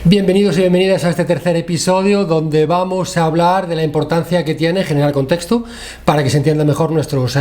Bienvenidos y bienvenidas a este tercer episodio donde vamos a hablar de la importancia que tiene generar contexto para que se entiendan mejor nuestros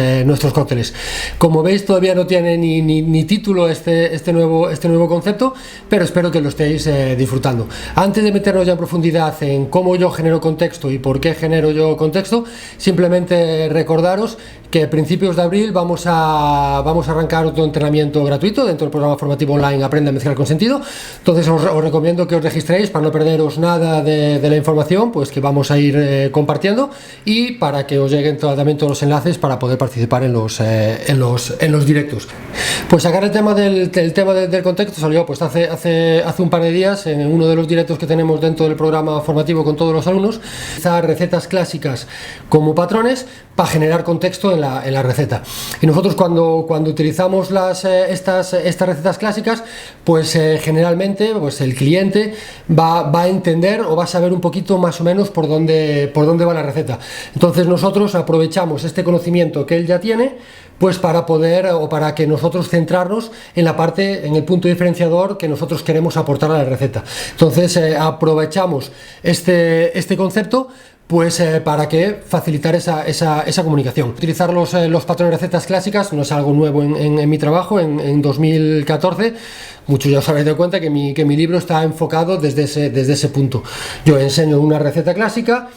cócteles. Como veis, todavía no tiene ni título este nuevo concepto, pero espero que lo estéis disfrutando. Antes de meternos ya en profundidad en cómo yo genero contexto y por qué genero yo contexto, simplemente recordaros que a principios de abril vamos a arrancar otro entrenamiento gratuito dentro del programa formativo online Aprende a mezclar con sentido. Entonces os recomiendo que os registréis para no perderos nada de la información pues que vamos a ir compartiendo, y para que os lleguen también todos los enlaces para poder participar en los directos. Pues sacar el tema del contexto salió pues hace un par de días en uno de los directos que tenemos dentro del programa formativo con todos los alumnos. Utilizar recetas clásicas como patrones para generar contexto en la receta. Y nosotros cuando utilizamos estas recetas clásicas, pues generalmente pues el cliente va a entender o va a saber un poquito más o menos por dónde va la receta. Entonces nosotros aprovechamos este conocimiento que él ya tiene pues para poder o para que nosotros centrarnos en el punto diferenciador que nosotros queremos aportar a la receta. Entonces aprovechamos este concepto pues para que facilitar esa comunicación. Utilizar los patrones de recetas clásicas no es algo nuevo en mi trabajo. En 2014 muchos ya os habréis dado cuenta que mi libro está enfocado desde ese punto. Yo enseño una receta clásica,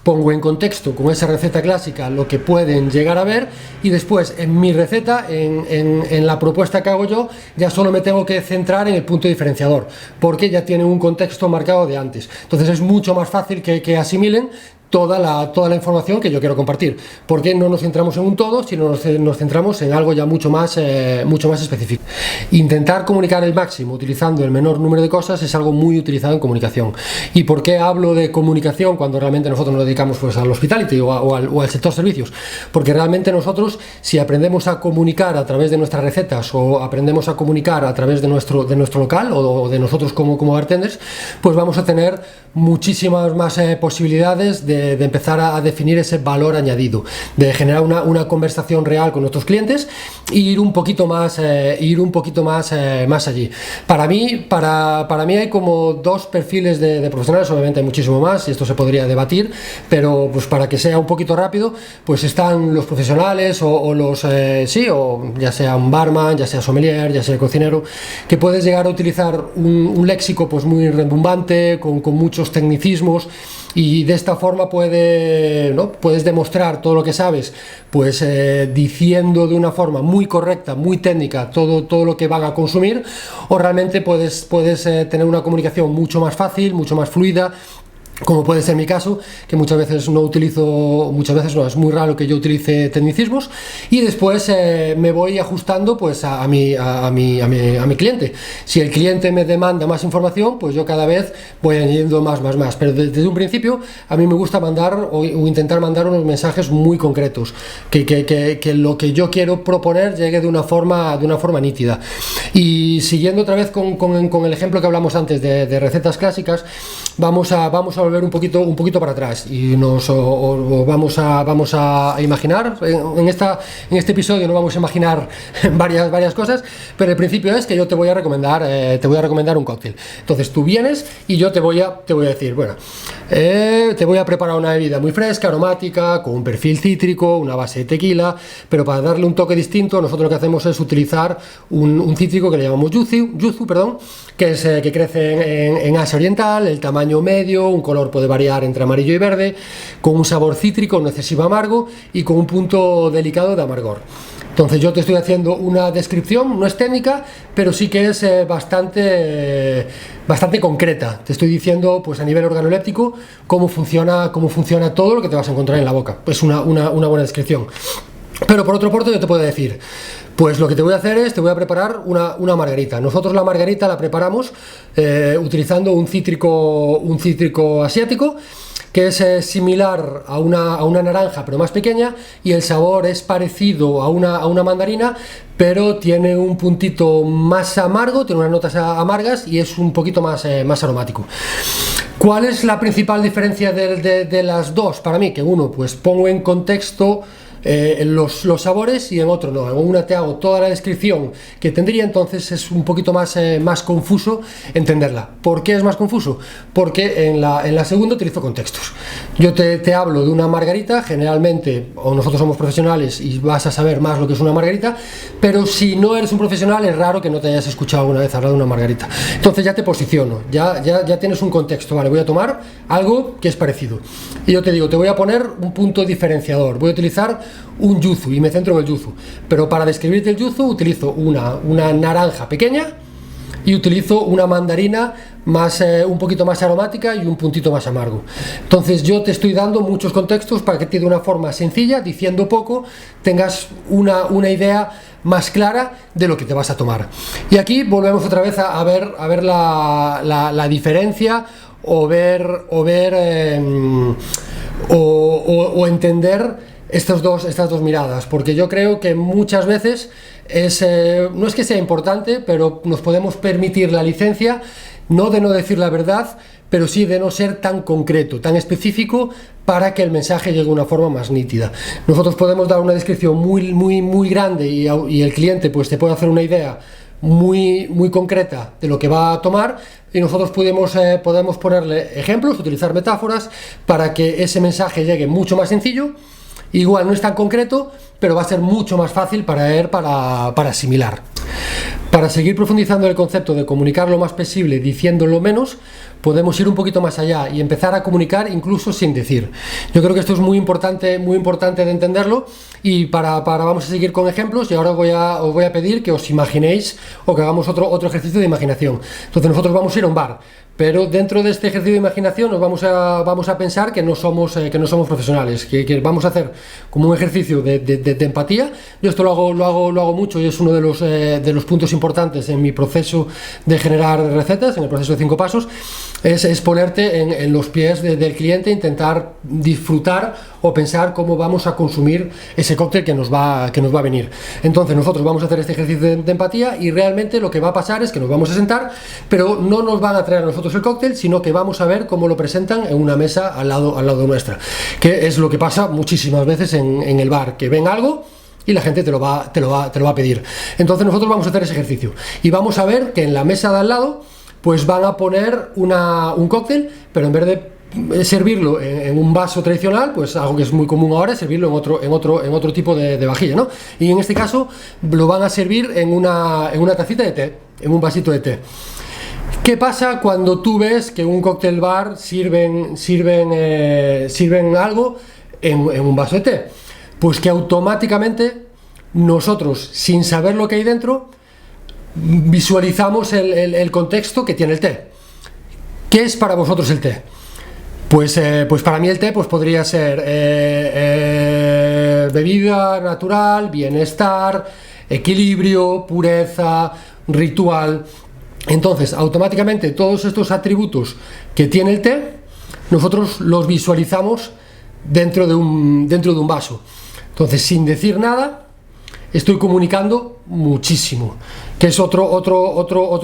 pongo en contexto con esa receta clásica lo que pueden llegar a ver, y después en mi receta, en la propuesta que hago yo, ya solo me tengo que centrar en el punto diferenciador, porque ya tiene un contexto marcado de antes. Entonces es mucho más fácil que asimilen toda la información que yo quiero compartir, porque no nos centramos en un todo, sino nos centramos en algo ya mucho más específico. Intentar comunicar el máximo utilizando el menor número de cosas es algo muy utilizado en comunicación. ¿Y por qué hablo de comunicación cuando realmente nosotros nos dedicamos pues al hospitality o al sector servicios? Porque realmente nosotros, si aprendemos a comunicar a través de nuestras recetas o aprendemos a comunicar a través de nuestro local o de nosotros como bartenders, pues vamos a tener muchísimas más posibilidades de empezar a definir ese valor añadido, de generar una conversación real con nuestros clientes e ir un poquito más allí. Para mí hay como dos perfiles de profesionales. Obviamente hay muchísimo más y esto se podría debatir, pero pues para que sea un poquito rápido, pues están los profesionales o ya sea un barman, ya sea sommelier, ya sea cocinero, que puedes llegar a utilizar un léxico pues muy rimbombante, con muchos tecnicismos, y de esta forma puedes demostrar todo lo que sabes pues diciendo de una forma muy correcta, muy técnica todo lo que van a consumir, o realmente puedes tener una comunicación mucho más fácil, mucho más fluida, como puede ser mi caso, que muchas veces no, es muy raro que yo utilice tecnicismos, y después me voy ajustando pues a mi cliente. Si el cliente me demanda más información, pues yo cada vez voy añadiendo más, pero desde un principio a mí me gusta mandar o intentar mandar unos mensajes muy concretos, que lo que yo quiero proponer llegue de una forma nítida. Y siguiendo otra vez con el ejemplo que hablamos antes de recetas clásicas, vamos a volver un poquito para atrás y vamos a imaginar en este episodio. No vamos a imaginar varias cosas, pero el principio es que yo te voy a recomendar un cóctel. Entonces tú vienes y yo te voy a decir, bueno, te voy a preparar una bebida muy fresca, aromática, con un perfil cítrico, una base de tequila, pero para darle un toque distinto nosotros lo que hacemos es utilizar un cítrico que le llamamos yuzu, que crece en Asia Oriental, el tamaño medio, un color puede variar entre amarillo y verde, con un sabor cítrico no excesivo amargo y con un punto delicado de amargor. Entonces yo te estoy haciendo una descripción, no es técnica, pero sí que es bastante concreta. Te estoy diciendo pues a nivel organoléptico cómo funciona todo lo que te vas a encontrar en la boca. Pues una buena descripción. Pero por otro parte yo te puedo decir, pues lo que te voy a hacer es, te voy a preparar una margarita. Nosotros la margarita la preparamos utilizando un cítrico asiático, que es similar a una naranja pero más pequeña, y el sabor es parecido a una mandarina, pero tiene un puntito más amargo, tiene unas notas amargas y es un poquito más aromático. ¿Cuál es la principal diferencia de las dos? Para mí, que uno, pues pongo en contexto los sabores y en otro no. En una te hago toda la descripción que tendría, entonces es un poquito más confuso entenderla. ¿Por qué es más confuso? Porque en la segunda utilizo contextos. Yo te hablo de una margarita, generalmente, o nosotros somos profesionales y vas a saber más lo que es una margarita, pero si no eres un profesional es raro que no te hayas escuchado alguna vez hablar de una margarita. Entonces ya te posiciono, ya tienes un contexto, vale, voy a tomar algo que es parecido. Y yo te digo, te voy a poner un punto diferenciador, voy a utilizar un yuzu y me centro en el yuzu. Pero para describirte el yuzu utilizo una naranja pequeña y utilizo una mandarina un poquito más aromática y un puntito más amargo. Entonces yo te estoy dando muchos contextos para que de una forma sencilla, diciendo poco, tengas una idea más clara de lo que te vas a tomar. Y aquí volvemos otra vez a ver la diferencia o entender estas dos miradas, porque yo creo que muchas veces no es que sea importante, pero nos podemos permitir la licencia no de no decir la verdad, pero sí de no ser tan concreto, tan específico, para que el mensaje llegue de una forma más nítida. Nosotros podemos dar una descripción muy grande y el cliente pues te puede hacer una idea muy concreta de lo que va a tomar, y nosotros podemos ponerle ejemplos, utilizar metáforas para que ese mensaje llegue mucho más sencillo. Igual no es tan concreto, pero va a ser mucho más fácil para él para asimilar. Para seguir profundizando en el concepto de comunicar lo más posible diciéndolo menos, podemos ir un poquito más allá y empezar a comunicar incluso sin decir. Yo creo que esto es muy importante de entenderlo, y vamos a seguir con ejemplos, y ahora os voy a pedir que os imaginéis o que hagamos otro ejercicio de imaginación. Entonces nosotros vamos a ir a un bar, pero dentro de este ejercicio de imaginación nos vamos a pensar que no somos profesionales, que vamos a hacer como un ejercicio de empatía. Yo esto lo hago mucho y es uno de los puntos importantes en mi proceso de generar recetas, en el proceso de 5 pasos, es ponerte en los pies del cliente, intentar disfrutar o pensar cómo vamos a consumir ese cóctel que nos va a venir. Entonces nosotros vamos a hacer este ejercicio de empatía, y realmente lo que va a pasar es que nos vamos a sentar, pero no nos van a traer a nosotros el cóctel, sino que vamos a ver cómo lo presentan en una mesa al lado nuestra, que es lo que pasa muchísimas veces en el bar, que ven algo y la gente te lo va a pedir. Entonces nosotros vamos a hacer ese ejercicio y vamos a ver que en la mesa de al lado pues van a poner un cóctel, pero en vez de servirlo en un vaso tradicional, pues algo que es muy común ahora es servirlo en otro tipo de vajilla, ¿no? Y en este caso lo van a servir en una tacita de té, en un vasito de té. ¿Qué pasa cuando tú ves que un cóctel bar sirven algo en un vaso de té? Pues que automáticamente nosotros, sin saber lo que hay dentro, visualizamos el contexto que tiene el té. ¿Qué es para vosotros el té? Pues para mí el té pues podría ser bebida natural, bienestar, equilibrio, pureza, ritual. Entonces, automáticamente todos estos atributos que tiene el té, nosotros los visualizamos dentro de un vaso. Entonces, sin decir nada, estoy comunicando muchísimo, que es otro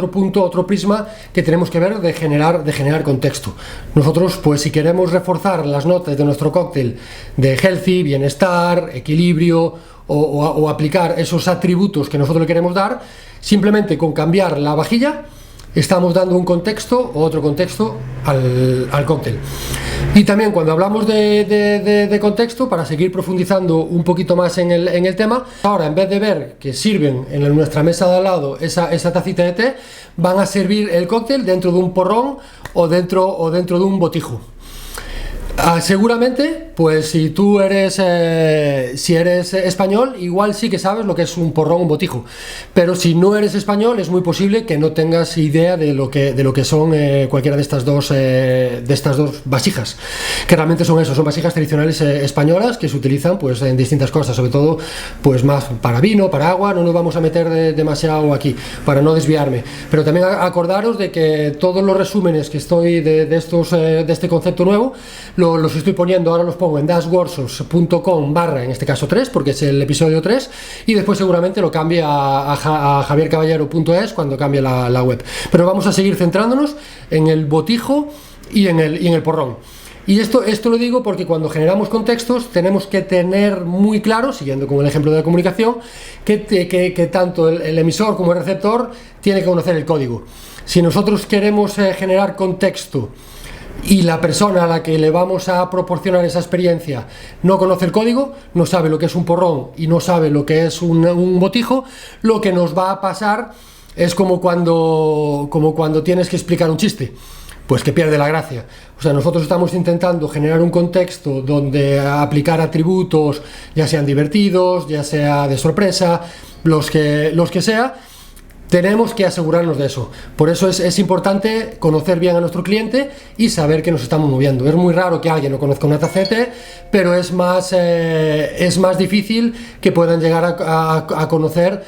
punto, otro prisma que tenemos que ver de generar contexto. Nosotros, pues si queremos reforzar las notas de nuestro cóctel de healthy, bienestar, equilibrio, o aplicar esos atributos que nosotros le queremos dar, simplemente con cambiar la vajilla estamos dando un contexto o otro contexto al cóctel. Y también cuando hablamos de contexto, para seguir profundizando un poquito más en el tema, ahora en vez de ver que sirven en nuestra mesa de al lado esa tacita de té, van a servir el cóctel dentro de un porrón o dentro de un botijo. Seguramente, pues si tú eres español, igual sí que sabes lo que es un porrón, un botijo, pero si no eres español es muy posible que no tengas idea de lo que son cualquiera de estas dos vasijas, que realmente son vasijas tradicionales españolas que se utilizan pues en distintas cosas, sobre todo pues más para vino, para agua. No nos vamos a meter demasiado aquí para no desviarme, pero también acordaros de que todos los resúmenes que estoy de este concepto nuevo los estoy poniendo, ahora los pongo en dashworkshops.com/ en este caso 3, porque es el episodio 3, y después seguramente lo cambie a javiercaballero.es cuando cambie la web. Pero vamos a seguir centrándonos en el botijo y en el porrón. Y esto lo digo porque cuando generamos contextos tenemos que tener muy claro, siguiendo con el ejemplo de la comunicación, que tanto el emisor como el receptor tiene que conocer el código. Si nosotros queremos generar contexto y la persona a la que le vamos a proporcionar esa experiencia no conoce el código, no sabe lo que es un porrón y no sabe lo que es un botijo, lo que nos va a pasar es como cuando tienes que explicar un chiste, pues que pierde la gracia. O sea, nosotros estamos intentando generar un contexto donde aplicar atributos, ya sean divertidos, ya sea de sorpresa, los que sea. Tenemos que asegurarnos de eso. Por eso es importante conocer bien a nuestro cliente y saber que nos estamos moviendo. Es muy raro que alguien no conozca una taza de té, pero es más difícil que puedan llegar a conocer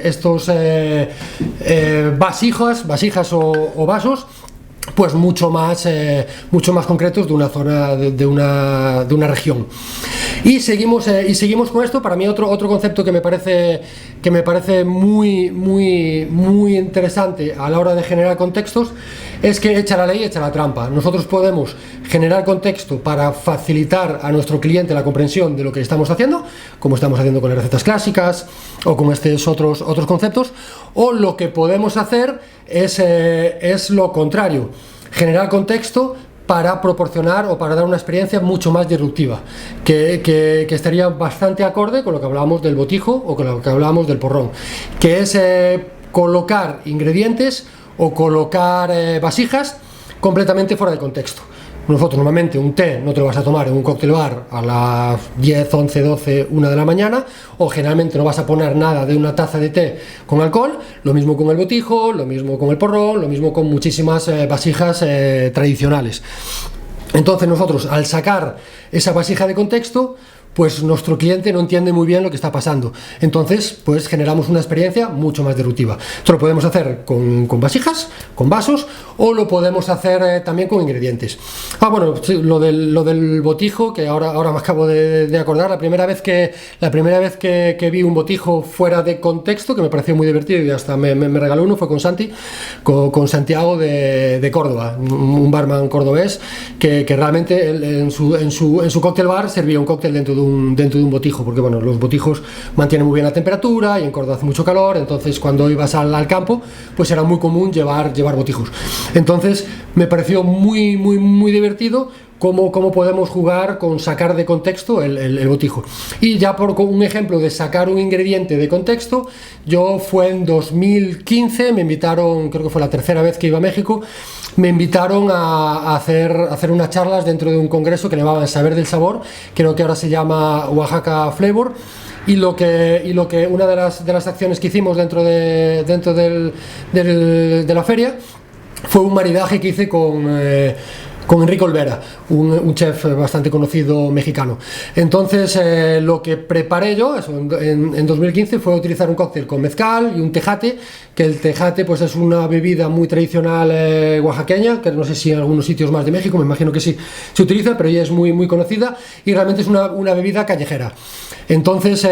estos vasijas o vasos, pues mucho más concretos de una zona, de una región. Y seguimos con esto. Para mí otro concepto que me parece muy interesante a la hora de generar contextos es que echa la ley, echa la trampa. Nosotros podemos generar contexto para facilitar a nuestro cliente la comprensión de lo que estamos haciendo, como estamos haciendo con las recetas clásicas o con estos otros conceptos, o lo que podemos hacer es lo contrario, generar contexto para proporcionar o para dar una experiencia mucho más disruptiva, que estaría bastante acorde con lo que hablábamos del botijo o con lo que hablábamos del porrón, que es colocar ingredientes o colocar vasijas completamente fuera de contexto. Nosotros normalmente un té no te lo vas a tomar en un cóctel bar a las 10, 11, 12, 1 de la mañana, o generalmente no vas a poner nada de una taza de té con alcohol. Lo mismo con el botijo, lo mismo con el porrón, lo mismo con muchísimas vasijas tradicionales. Entonces nosotros, al sacar esa vasija de contexto, pues nuestro cliente no entiende muy bien lo que está pasando. Entonces, pues generamos una experiencia mucho más disruptiva. Esto lo podemos hacer con vasijas, con vasos, o lo podemos hacer también con ingredientes. Bueno, sí, lo del botijo, que ahora me acabo de acordar. La primera vez que vi un botijo fuera de contexto, que me pareció muy divertido y hasta me regaló uno, fue con Santiago de Córdoba, un barman cordobés que realmente en su cóctel bar servía un cóctel dentro de un botijo, porque bueno, los botijos mantienen muy bien la temperatura y en Córdoba hace mucho calor. Entonces cuando ibas al campo, pues era muy común llevar botijos. Entonces me pareció muy divertido cómo podemos jugar con sacar de contexto el botijo. Y ya por un ejemplo de sacar un ingrediente de contexto, fue en 2015, me invitaron, creo que fue la tercera vez que iba a México, me invitaron a hacer unas charlas dentro de un congreso que llamaban Saber del Sabor, creo que ahora se llama Oaxaca Flavor. Y lo que una de las acciones que hicimos dentro de la feria fue un maridaje que hice con Enrique Olvera, un chef bastante conocido mexicano. Entonces lo que preparé yo en 2015 fue utilizar un cóctel con mezcal y un tejate, que el tejate pues es una bebida muy tradicional oaxaqueña, que no sé si en algunos sitios más de México, me imagino que sí se utiliza, pero ya es muy conocida y realmente es una bebida callejera. Entonces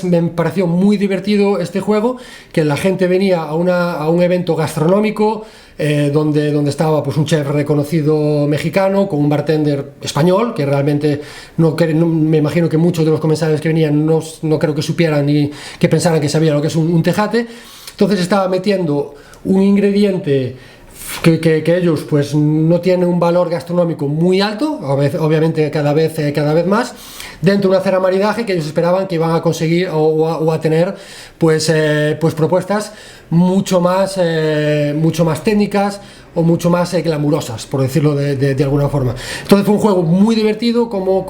me pareció muy divertido este juego, que la gente venía a un evento gastronómico donde estaba pues un chef reconocido mexicano con un bartender español, que realmente me imagino que muchos de los comensales que venían no creo que supieran ni que pensaran que sabía lo que es un tejate. Entonces estaba metiendo un ingrediente que ellos pues no tienen un valor gastronómico muy alto, obviamente cada vez más, dentro de una cena maridaje que ellos esperaban que iban a conseguir o a tener pues propuestas mucho más técnicas o mucho más glamurosas, por decirlo de alguna forma. Entonces fue un juego muy divertido, como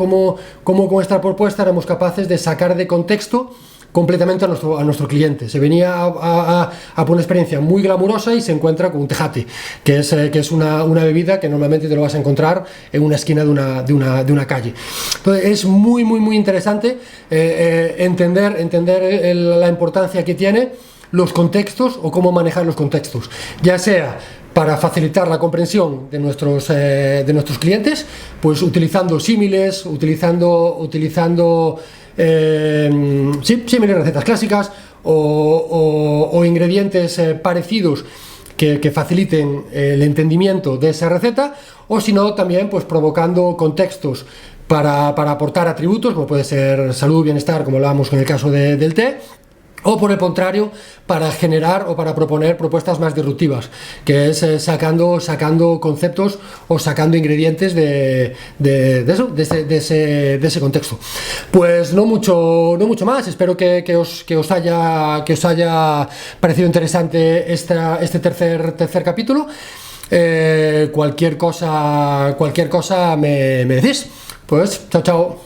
con esta propuesta éramos capaces de sacar de contexto completamente a nuestro cliente. Se venía a por una experiencia muy glamurosa y se encuentra con un tejate, que es una bebida que normalmente te lo vas a encontrar en una esquina de una calle. Entonces es muy interesante entender la importancia que tiene los contextos o cómo manejar los contextos, ya sea para facilitar la comprensión de nuestros clientes, pues utilizando símiles, utilizando símiles, recetas clásicas o ingredientes parecidos que faciliten el entendimiento de esa receta, o si no, también pues provocando contextos para aportar atributos, como puede ser salud, bienestar, como hablábamos en el caso del té, o por el contrario, para generar o para proponer propuestas más disruptivas, que es sacando conceptos o sacando ingredientes de ese contexto. Pues no mucho más. Espero que os haya parecido interesante este tercer capítulo. Cualquier cosa me decís. Pues chao.